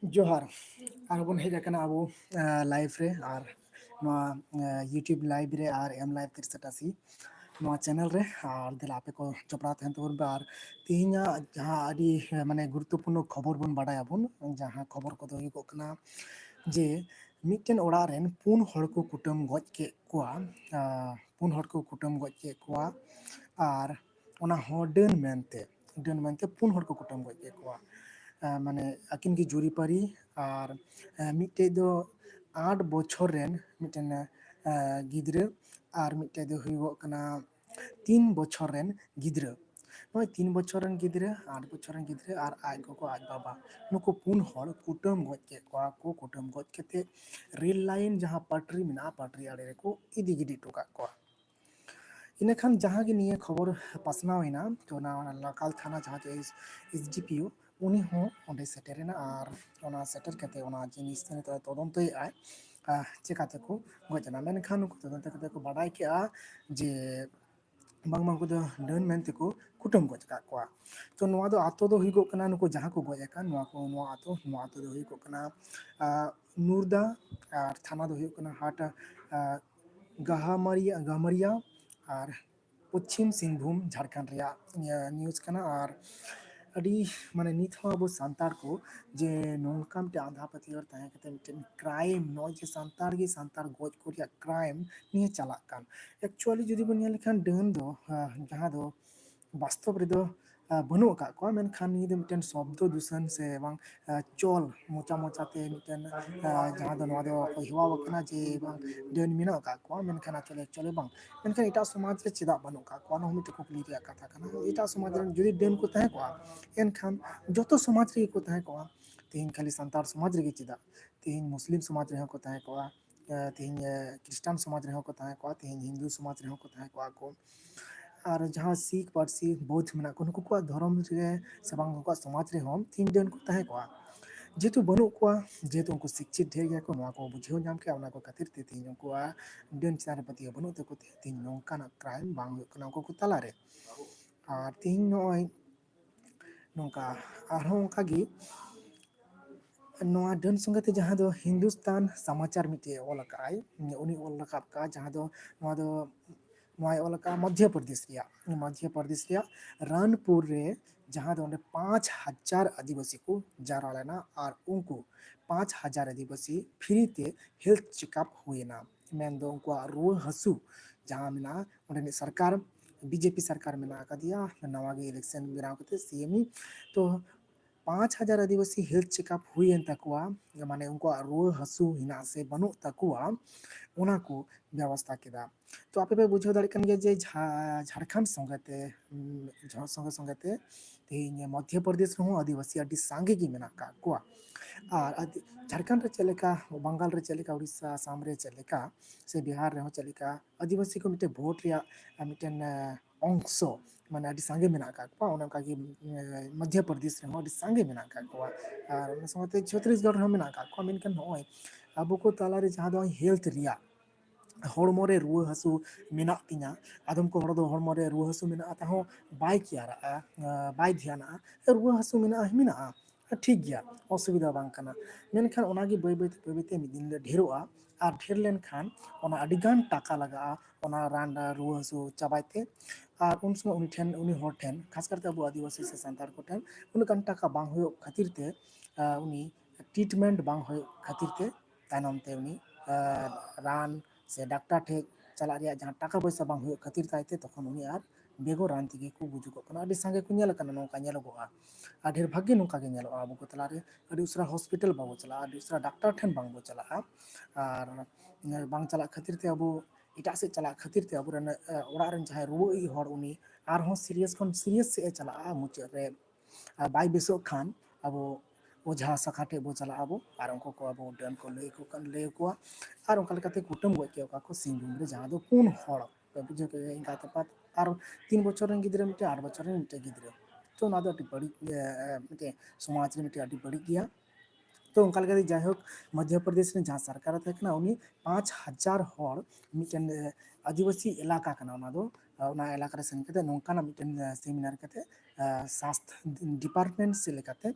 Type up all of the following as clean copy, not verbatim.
जोहार आरबन हेज अकना अबो लाइव रे आर नोआ यूट्यूब लाइव रे आर एम लाइव 83 नोआ चैनल रे आर दिला आपे को चपड़ा तहन तबन बे आर तिहिना जहां आदि माने गुरुत्वपूर्ण खबर बन बाडाय आबन जहां खबर को दो हुई कना जे मिटन ओड़ा रेन पुन हड़ को कुटुम गज के कोआ पुन हड़ को कुटुम गज के कोआ आर ओना हो डन मेनते पुन हड़ को कुटुम गज के कोआ माने आकिन की जुरीपारी और मिट्टे दो 8 बछर रेन मिटन गिद्रे और मिट्टे दो हुई कना 3 बछर रेन गिद्रे नय 3 बछर रेन गिद्रे 8 बछर रेन गिद्रे और आज को आज बाबा नुको पुन हड़ कुटुम गज के को कुटुम गज केते रेल लाइन जहां पटरी मेना पटरी आड़े रे को इदी गिडी टोका को इनखान जहाँ की निये खबर पासनावना तो लोकल थाना जहाँ एसडीपीओ उनी हों ओंडे सेटेरेना आर ओना सेटर कते ओना जिनिस तदंतय चिकाते को गजना मेनखान नुकु तदंत कते को बाडाय केआ जे बांग मांग को डन मेनते को कुटुम गज का कोआ तो नोआ दो आतो दो हुई कना नुको जहाँ को गज का नोआ को नोआ आतो दो हुई कना नूरदा और थाना दो हुई कना हाट गहमरिया और पश्चिम सिंहभूम झारखंड न्यूज़ कना और अड़ी माने नित हो अब सांतार को जे नोंका मिटे आंधा पतियर ताहे कते मिटे क्राइम नो जे सांतार गे सांतार गोज को क्राइम निये चला कान एक्चुअली जुदी बन नेल खान डन दो जहां दो वास्तव रे दो बनु का को मेनखान नि दो मिटन शब्द दूषण से एवं चल मोचा मोचाते मिटन जहां दो नवा दो हिवा वकना जे एवं डन मिना का को मेनखान चले चले बांग मेनखान इटा समाज रे चिदा बनु का को नो मिटे कुकली रे कथा कना इटा समाज रे जुदी डन को ताहे को एनखान जतो समाज रे को ताहे को तीन खाली संतार समाज रे चिदा तीन मुस्लिम समाज रे को ताहे को तीन क्रिश्चियन समाज रे को ताहे को तीन हिंदू समाज रे को ताहे को और जहाँ सिख पारसी बौद्ध मेना को नुकु को धर्म रे से बांग को समाज रे हम तीन दिन को ताहे को जेतु बनु को जेतु उनको शिक्षित ढेर गया को को बुझियो नाम के उनको खातिर ते तीन उनको डन चार पति बनु ते को तीन नोंका ना क्राइम बांग को तला रे और तीन नय नोंका आरो उनका गी नोआ डन संगते जहां दो हिंदुस्तान समाचार मिटे ओल काय उनी ओल रकाब का जहां दो नोआ दो नोआ ओल का मध्य प्रदेश रिया रानपुर रे जहां दो 5,000 आदिवासी को जारा लेना और उनको 5,000 आदिवासी फ्री ते हेल्थ चेकअप हुए ना मेन दो उनको रो हसु जहां मिना उन्हें सरकार बीजेपी सरकार में ना दिया नवा के इलेक्शन बिराव करते सीएम तो 5,000 आदिवासी हेल्थ चेकअप हुई तकवा माने उनको रुआ हसु हिना से बनु तकवा उना को व्यवस्था केदा तो आपे पे बुझो दाड़े कन जे झारखंड संगते संगते ते मध्य प्रदेश रहो आदिवासी अडी सांगे की मेना का कोआ और झारखंड रे चलेका बंगाल रे चलेका उड़ीसा आसाम रे चलेका से बिहार रे चलेका आदिवासी को मिटे वोट रिया मिटन अंश माने अडी सांगे मेना का को उनका की मध्य प्रदेश रे अडी सांगे मेना का को और समते छत्तीसगढ़ रे मेना का को मेनकन होय अब को ताला रे जहां दो हेल्थ रिया हड़मो रे रुआ हसु मेना तिना आदम को हड़ दो हड़मो रे रुआ हसु मेना ताहो बाय कियारा बाय ध्याना रुआ हसु मेना ठीक गया असुविधा बांग कना मेनखान ओनागी बय बयते मिदिन ले ढेरोआ और ढेर लेन खान ओना अडिगान टाका लगा ओना रान रुआ हसु चाबाइते और उन समय उनी ठेन उनी हर ठेन खास करते अब आदिवासी से सांतार को ठेन उनकान टाका बांग होयो खातिर ते उनी ट्रीटमेंट बांग होयो खातिर ते तायनम ते उनी रान से डॉक्टर ठे चला गया जहाँ टाका पैसा बांग हुई खातिर ताइते तखन उनी आर बेगो रान तिगे को गुजुको कना अडी संगे को नेल कना नोका नेलगोआ आ ढेर भाग्य नोका के नेलवा अब को तलारे अडी उसरा हॉस्पिटल बाबो चला अडी उसरा डॉक्टर ठन बांग बो चला और बांग चला खातिर ते अब इटा से चला खातिर ते अब रन ओड़ा रन जहां रुई हर उनी आर हो सीरियस से चला मुचे रे बाई बेसो खान अब ओझा सखाटे बो चला अब और उनको को अब डन को ले को और उनका लेकाते कुटुम गय के को सिंहभूम रे जहां दो पुन हड़ बुझे के इनका तपात और 3 बछर रन गिद्रे मिटे 8 बछर रन मिटे गिद्रे तो ना दो अति बड़ी मिटे समाज रे मिटे अति बड़ी गया तो उनका लगा जायहोक मध्य प्रदेश में जहाँ सरकार थे उन्हीं 5,000 हड़ मिटन आदिवासी इलाका कना ᱚᱱᱟ ᱮᱞᱟᱠᱟ ᱨᱮ ᱥᱮᱱ ᱠᱟᱛᱮ ᱱᱚᱝᱠᱟᱱᱟᱜ ᱢᱤᱫᱴᱮᱱ ᱥᱮᱢᱤᱱᱟᱨ ᱠᱟᱛᱮ ᱥᱟᱥᱛᱷ ᱰᱤᱯᱟᱨᱴᱢᱮন্ᱴ ᱥᱮᱫ ᱞᱮᱠᱟᱛᱮ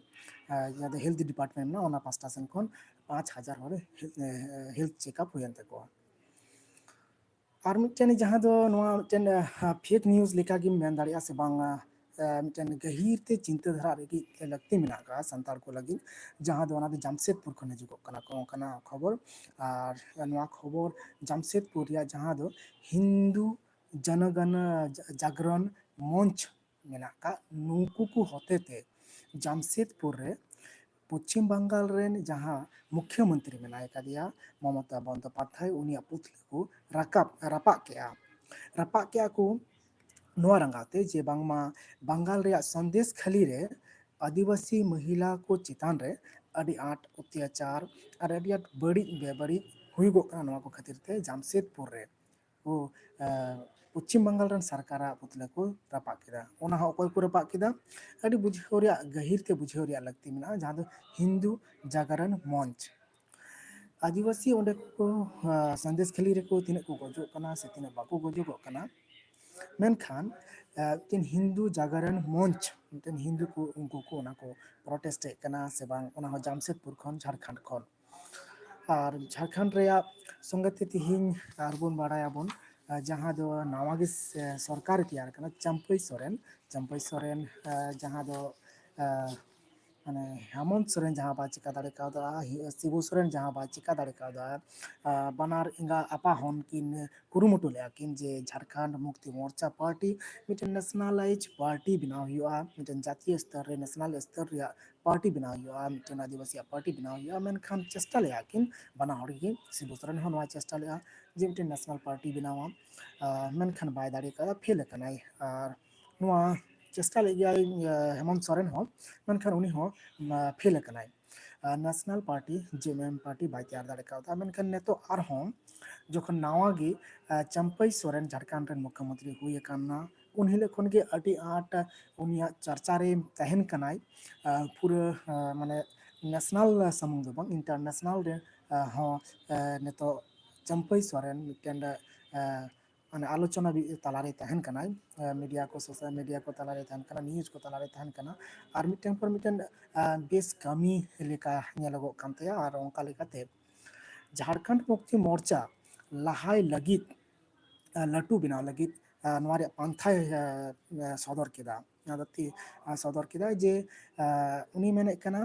ᱡᱟᱦᱟᱸ ᱫᱚ ᱦᱮᱞথ ᱰᱤᱯᱟᱨᱴᱢᱮন্ᱴ ᱢᱮᱱᱟᱜᱼᱟ ᱚᱱᱟ ᱯᱟᱥᱴᱟ ᱥᱮᱱ ᱠᱷᱚᱱ 5,000 ᱦᱚᱲ ᱦᱮᱞথ ᱪᱮᱠᱟᱯ ᱦᱩᱭᱮᱱ ᱛᱟᱠᱚᱣᱟ। ᱟᱨ ᱢᱤᱫᱴᱮᱱ ᱡᱟᱦᱟᱸ ᱫᱚ ᱱᱚᱣᱟ ᱢᱤᱫᱴᱮᱱ ᱯᱷᱮᱠ ᱱᱤᱭᱩᱡ ᱞᱮᱠᱟᱜᱮᱢ ᱢᱮᱱ ᱫᱟᱲᱮᱭᱟᱜᱼᱟ ᱥᱮ ᱵᱟᱝ ᱢᱤᱫᱴᱮᱱ ᱜᱟᱹᱦᱤᱨ ᱛᱮ ᱪᱤᱱᱛᱟᱹ ᱫᱷᱟᱨᱟ ᱞᱟᱹᱜᱤᱫ ᱞᱟᱹᱠᱛᱤ ᱢᱮᱱᱟᱜ ᱟᱠᱟᱫᱼᱟ ᱥᱟᱱᱛᱟᱲ ᱠᱚ ᱞᱟᱹᱜᱤᱫ, ᱡᱟᱦᱟᱸ ᱫᱚ ᱚᱱᱟ ᱫᱚ ᱡᱟᱢᱥᱮᱫᱽᱯᱩᱨ ᱠᱷᱚᱱ ᱦᱤᱡᱩᱜᱚᱜ ᱠᱟᱱᱟ ᱚᱱᱠᱟᱱᱟᱜ ᱠᱷᱚᱵᱚᱨ। ᱟᱨ ᱱᱚᱣᱟ ᱠᱷᱚᱵᱚᱨ ᱡᱟᱢᱥᱮᱫᱽᱯᱩᱨ ᱨᱮᱭᱟᱜ ᱡᱟᱦᱟᱸ ᱫᱚ ᱦᱤᱱᱫᱩ ᱡᱚᱱᱚᱜᱚণ ᱡᱟᱜᱽᱨᱚᱱ ᱢᱚᱧᱪ ᱢᱮᱱᱟᱜ ᱟᱠᱟᱫ ᱱᱩᱠᱩ ᱠᱚ ᱦᱚᱛᱮᱛᱮ ᱡᱟᱢᱥᱮᱫᱽᱯᱩᱨ ᱨᱮ ᱯᱚᱪᱷᱤᱢ ᱵᱟᱝᱜᱟᱞ ᱨᱮᱱ ᱡᱟᱦᱟᱸ ᱢᱩᱠᱷᱭᱚ ᱢᱚᱱᱛᱨᱤ ᱢᱮᱱᱟᱭ ᱠᱟᱫᱮᱭᱟ ᱢᱚᱢᱚᱛᱟ ᱵᱚᱱᱫᱳᱯᱟᱫᱽᱫᱷᱟᱭ ᱩᱱᱤᱭᱟᱜ ᱯᱩᱛᱞᱟᱹ ᱠᱚ ᱨᱟᱯᱟᱜ ᱠᱮᱜᱼᱟ। ᱨᱟᱯᱟᱜ ᱠᱮᱜᱼᱟ ᱠᱚ ᱱᱚᱣᱟ ᱨᱟᱸᱜᱟᱣᱛᱮ ᱡᱮ ᱵᱟᱝᱢᱟ ᱵᱟᱝᱜᱟᱞ ᱨᱮᱭᱟᱜ ᱥᱚᱱᱫᱮᱥ ᱠᱷᱟᱹᱞᱤ ᱨᱮ ᱟᱹᱫᱤᱵᱟᱹᱥᱤ ᱢᱚᱦᱤᱞᱟ ᱠᱚ ᱪᱮᱛᱟᱱ ᱨᱮ ᱟᱹᱰᱤ ᱟᱸᱴ ᱚᱛᱛᱟᱪᱟᱨ ᱟᱨ ᱟᱹᱰᱤ ᱟᱸᱴ ᱵᱟᱹᱲᱤᱡ ᱵᱮᱵᱟᱹᱲᱤᱡ ᱦᱩᱭᱩᱜᱚᱜ ᱠᱟᱱᱟ ᱱᱚᱣᱟ ᱠᱚ ᱠᱷᱟᱹᱛᱤᱨ ᱛᱮ ᱡᱟᱢᱥᱮᱫᱽᱯᱩᱨ ᱨᱮ ᱯᱚᱪᱷᱤᱢ ᱵᱟᱝᱜᱟᱞ ᱨᱮᱱ ᱥᱚᱨᱠᱟᱨᱟᱜ ᱯᱩᱛᱞᱟᱹ ᱠᱚ ᱨᱟᱯᱟᱜ ᱠᱮᱫᱟ। ᱚᱱᱟ ᱦᱚᱸ ᱚᱠᱚᱭ ᱠᱚ ᱨᱟᱯᱟᱜ ᱠᱮᱫᱟ ᱟᱹᱰᱤ ᱵᱩᱡᱷᱟᱹᱣ ᱨᱮᱭᱟᱜ ᱜᱟᱹᱦᱤᱨ ᱛᱮ ᱵᱩᱡᱷᱟᱹᱣ ᱨᱮᱭᱟᱜ ᱞᱟᱹᱠᱛᱤ ᱢᱮᱱᱟᱜᱼᱟ, ᱡᱟᱦᱟᱸ ᱫᱚ ᱦᱤᱱᱫᱩ ᱡᱟᱜᱚᱨᱚᱱ ᱢᱚᱧᱪ। ᱟᱹᱫᱤᱵᱟᱹᱥᱤ ᱚᱸᱰᱮ ᱠᱚ ᱥᱟᱸᱫᱮᱥ ᱠᱷᱟᱹᱞᱤ ᱨᱮᱠᱚ ᱛᱤᱱᱟᱹᱜ ᱠᱚ ᱜᱚᱡᱚᱜ ᱠᱟᱱᱟ ᱥᱮ ᱛᱤᱱᱟᱹᱜ ᱵᱟᱠᱚ ᱜᱚᱡᱚᱜᱚᱜ ᱠᱟᱱᱟ, ᱢᱮᱱᱠᱷᱟᱱ ᱢᱤᱫᱴᱮᱱ ᱦᱤᱱᱫᱩ ᱡᱟᱜᱚᱨᱚᱱ ᱢᱚᱧᱪ ᱢᱤᱫᱴᱮᱱ ᱦᱤᱱᱫᱩ ko उनको को ᱚᱱᱟ ᱠᱚ ᱯᱨᱚᱴᱮᱥᱴᱮᱫ ᱠᱟᱱᱟ ᱥᱮ ᱵᱟᱝ ᱚᱱᱟ ᱦᱚᱸ ᱡᱟᱢᱥᱮᱫᱽᱯᱩᱨ ᱠᱷᱚᱱ ᱡᱷᱟᱲᱠᱷᱚᱸᱰ ᱠᱷᱚᱱ। ᱟᱨ ᱡᱷᱟᱲᱠᱷᱚᱸᱰ ᱨᱮᱭᱟᱜ ᱥᱚᱸᱜᱮᱛᱮ ᱛᱮᱦᱤᱧ ᱟᱨᱵᱚᱱ ᱵᱟᱲᱟᱭᱟᱵᱚᱱ ᱡᱟᱦᱟᱸ ᱫᱚ ᱱᱟᱣᱟ ᱜᱮ ᱥᱚᱨᱠᱟᱨᱮ ᱛᱮᱭᱟᱨ ᱠᱟᱱᱟ ᱪᱟᱢᱯᱟᱹᱭ ᱥᱚᱨᱮᱱ ᱡᱟᱦᱟᱸ ᱫᱚ ᱢᱟᱱᱮ ᱦᱮᱢᱚᱱᱛ ᱥᱚᱨᱮᱱ ᱡᱟᱦᱟᱸ ᱵᱟᱭ ᱪᱤᱠᱟ ᱫᱟᱲᱮ ᱠᱟᱣᱫᱟ, ᱥᱤᱵᱩ ᱥᱚᱨᱮᱱ ᱡᱟᱦᱟᱸ ᱵᱟᱭ ᱪᱤᱠᱟ ᱫᱟᱲᱮ ᱠᱟᱣᱫᱟ, ᱵᱟᱱᱟᱨ ᱮᱸᱜᱟ ᱟᱯᱟᱦᱚᱱ ᱠᱤᱱ ᱠᱩᱨᱩᱢᱩᱴᱩ ᱞᱮᱫᱼᱟ ᱠᱤᱱ ᱡᱮ ᱡᱷᱟᱲᱠᱷᱚᱸᱰ ᱢᱩᱠᱛᱤ ᱢᱳᱨᱪᱟ ᱯᱟर्टी ᱢᱤᱫᱴᱮᱱ ᱱᱮᱥᱱᱟᱞᱟइज ᱯᱟर्टी ᱵᱮᱱᱟᱣ ᱦᱩᱭᱩᱜᱼᱟ, ᱢᱤᱫᱴᱮᱱ ᱡᱟᱛᱤᱭᱚ ᱥᱛᱚᱨ ᱨᱮ ᱱᱮᱥᱱᱟᱞ ᱥᱛᱚᱨ ᱨᱮᱭᱟᱜ ᱯᱟर्टी ᱵᱮᱱᱟᱣ ᱦᱩᱭᱩᱜᱼᱟ, ᱢᱤᱫᱴᱮᱱ ᱟᱹᱫᱤᱵᱟᱹᱥᱤᱭᱟᱜ ᱯᱟर्टी ᱵᱮᱱᱟᱣ ᱦᱩᱭᱩᱜᱼᱟ। ᱢᱮᱱᱠᱷᱟन ᱪᱮᱥᱴᱟ ᱞᱮᱫᱼᱟ ᱠᱤᱱ ᱵᱟᱱᱟ ᱦᱚᱲ ᱜᱮ, ᱥᱤᱵᱩ ᱥᱚᱨᱮᱱ ᱦᱚᱸ ᱱᱚᱣᱟ ᱪᱮᱥᱴᱟ ᱞᱮᱫᱼᱟ ᱡᱮ ᱢᱤᱫᱴᱮᱱ ᱱᱮᱥᱱᱟᱞ ᱯᱟर्टी ᱵᱮᱱᱟᱣᱟ, ᱢᱮᱱᱠᱷᱟन ᱵᱟᱭ ᱫᱟᱲᱮ ᱠᱟᱫᱟ, ᱯᱷᱮᱞ ᱟᱠᱟᱱᱟᱭ। ᱟᱨ ᱱᱚᱣᱟ ᱪᱮᱥᱴᱟ ᱞᱮᱫ ᱜᱮᱭᱟᱭ ᱦᱮᱢᱚᱱᱛ ᱥᱚᱨᱮᱱ ᱦᱚᱸ, ᱢᱮᱱᱠᱷᱟन ᱩᱱᱤ ᱦᱚᱸ ᱯᱷᱮᱞ ᱟᱠᱟᱱᱟᱭ। ᱱᱮᱥᱱᱟᱞ ᱯᱟर्टी ᱡᱮᱮᱢएम ᱯᱟर्टी ᱵᱟᱭ ᱛᱮᱭᱟर ᱫᱟᱲᱮ ᱠᱟᱣᱫᱟ। ᱢᱮᱱᱠᱷᱟन ᱱᱤᱛᱚᱜ ᱟᱨᱦᱚᱸ ᱡᱚᱠᱷᱚᱱ ᱱᱟᱣᱟ ᱜᱮ ᱪᱟᱢᱯᱟᱹᱭ ᱥᱚᱨᱮᱱ ᱡᱷᱟᱲᱠᱷᱚᱸᱰ ᱨᱮᱱ ᱢᱩᱠᱷᱭᱚ ᱢᱚᱱᱛᱨᱤ ᱦᱩᱭ ᱟᱠᱟᱱᱟ, ᱩन हिलोग ᱠᱷᱚᱱ ᱜᱮ ᱟᱹᱰᱤ ᱟᱸᱴ ᱩᱱᱤᱭᱟᱜ ᱪᱟᱨᱪᱟ ᱨᱮ ᱛᱟᱦᱮᱱ ᱠᱟᱱᱟᱭ, ᱯᱩᱨᱟᱹ ᱢᱟᱱᱮ ᱱᱮᱥᱱᱟᱞ ᱥᱩᱢᱩᱝ ᱫᱚ ᱵᱟᱝ ᱤᱱᱴᱟᱨᱱᱮᱥᱱᱟᱞ ᱨᱮ ᱦᱚᱸ ᱱᱤᱛᱚᱜ ᱪᱟᱢᱯᱟᱹᱭ ᱥᱚᱨᱮᱱ ᱢᱤᱫᱴᱮᱱ ᱢᱟᱱᱮ ᱟᱞᱳᱪᱚᱱᱟ ᱛᱟᱞᱟᱨᱮ ᱛᱟᱦᱮᱱ ᱠᱟᱱᱟᱭ, ᱢᱤᱰᱤᱭᱟ ᱠᱚ ᱥᱳᱥᱟᱞ ᱢᱤᱰᱤᱭᱟ ᱠᱚ ᱛᱟᱞᱟᱨᱮ ᱛᱟᱦᱮᱱ ᱠᱟᱱᱟ, ᱱᱤᱭᱩᱡ ᱠᱚ ᱛᱟᱞᱟᱨᱮ ᱛᱟᱦᱮᱱ ᱠᱟᱱᱟ। ᱟᱨ ᱢᱤᱫᱴᱮᱱ ᱯᱚᱨ ᱢᱤᱫᱴᱮᱱ ᱵᱮᱥ ᱠᱟᱹᱢᱤ ᱞᱮᱠᱟ ᱧᱮᱞᱚᱜᱚᱜ ᱠᱟᱱ ᱛᱟᱭᱟ। ᱟᱨ ᱚᱱᱠᱟ ᱞᱮᱠᱟᱛᱮ ঝাড়খণ্ড মুক্তি মোর্চা লাহাই লাगिद লাটু বেনাও লাगिद ᱱᱚᱣᱟ ᱨᱮᱭᱟᱜ ᱯᱟᱱᱛᱷᱟᱭ ᱥᱚᱫᱚᱨ ᱠᱮᱫᱟ। ᱥᱚᱫᱚᱨ ᱠᱮᱫᱟᱭ ᱡᱮ उनी मेने कना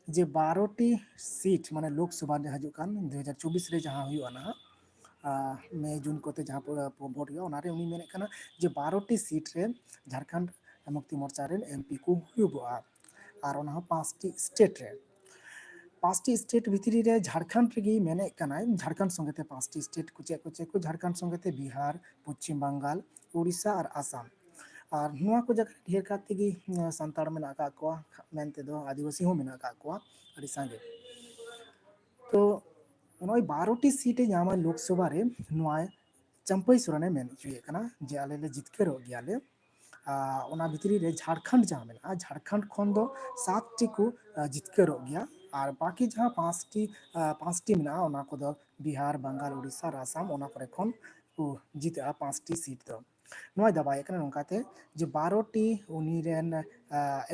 जे 12टी सीट माने लोकसभा रे हजू कान 2024 रे जहां हुआ ना मई जून कोते जहां भोट हुआ उनारे उनी मेने कना जे 12टी सीट रे झारखंड मुक्ति मोर्चा रे एमपी को हुआ और ओना 5टी स्टेट रे 5टी स्टेट भितरी रे झारखंड रेगी मेने कना झारखंड संगते 5टी स्टेट कुचे को झारखंड संगते बिहार पश्चिम बंगाल उड़ीसा और आसाम और नुआ को जगह ढेर काते गी संताड़ मेना का को मेनते दो आदिवासी हो मेना का को अड़ी सांगे तो नय 12टी सीट नामा लोकसभा रे नुआ चंपई सोरेने मेन चुए कना जे आले ले जितकेरो गियाले ओना भितरी रे झारखंड जहां मेना झारखंड खन दो 7टी को जितकेरो गिया और बाकी जहां 5टी मेना ओना को दो बिहार बंगाल उड़ीसा और आसाम ओना करे खन को जीता 5टी सीट दो नय दबाए कना नोंकाते जे 12टी उनी रेन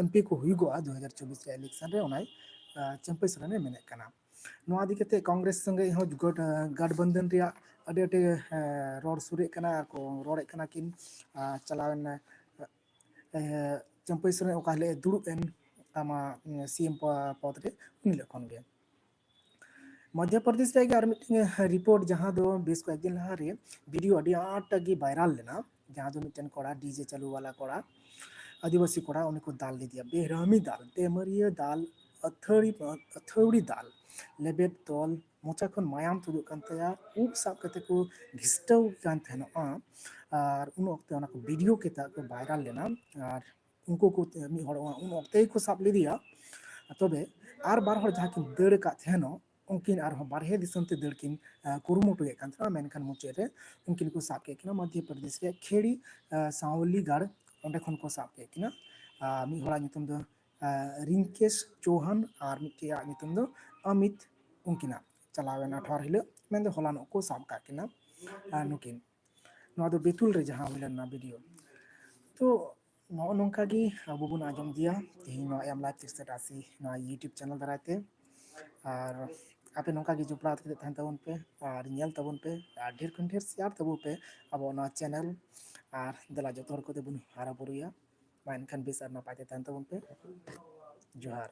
एमपी को हुईगोआ 2024 रे इलेक्शन रे ओनाय चंपई सोरेने मेने कना नोआ दिकते कांग्रेस संगे हो गठबंधन रिया अडे अडे रोड सुरे कना को रोड़े कना किन चलावन चंपई सोरेन ओकाले दुड़ुब एन आमा सीएम पद रे उनी लखन गे मध्य प्रदेश रे और मिटिंग रिपोर्ट जहां दो बेस को एक दिन लहा रे वीडियो अडी आट गी वायरल लेना जहां दो मिटन कोड़ा डीजे चालू वाला कोड़ा आदिवासी कोड़ा उनको दाल दे दिया बेहरामी दाल टेमरिया दाल अथौड़ी दाल लेबेद तोल मोचा खन मायाम तुदुग कान तया उब साब कते को घिस्टव कान थेनो और उन वक्त ओना को वीडियो केता को वायरल लेना और उनको को मी हड़ उन वक्त को साब ले दिया तबे आर बार हड़ जहां किन दड़ का थेनो उनकिन आर बारहे दिसम ते दड़ किन कुरुमुटुए कान था मेनखान मुचे रे उनकिन को साब के किना मध्य प्रदेश रे खेड़ी सावलीगढ़ ओंडे खन को साब के किना मी हड़ा नितुम दो रिंकेश चौहान और मिटिया नितुम दो अमित उनकिना चलावेना 18 हिलो मेन दो हलानो को साब का किना नुकिन नवा दो बेतुल रे जहाँ हुई लेना वीडियो तो नौ नौका गी अब बुन आजम दिया तेही नवा एम लाइव 380 नवा यूट्यूब चैनल दारायते और आपे नौका गी जुपड़ा तहन तबन पे और नेल तबन पे और ढेर खन ढेर शेयर तबो पे अब नवा चैनल और दला जो तोर को ते बुन हारा बुरुया मा इनखान बेस और नपाय ते तहन तबन पे जोहार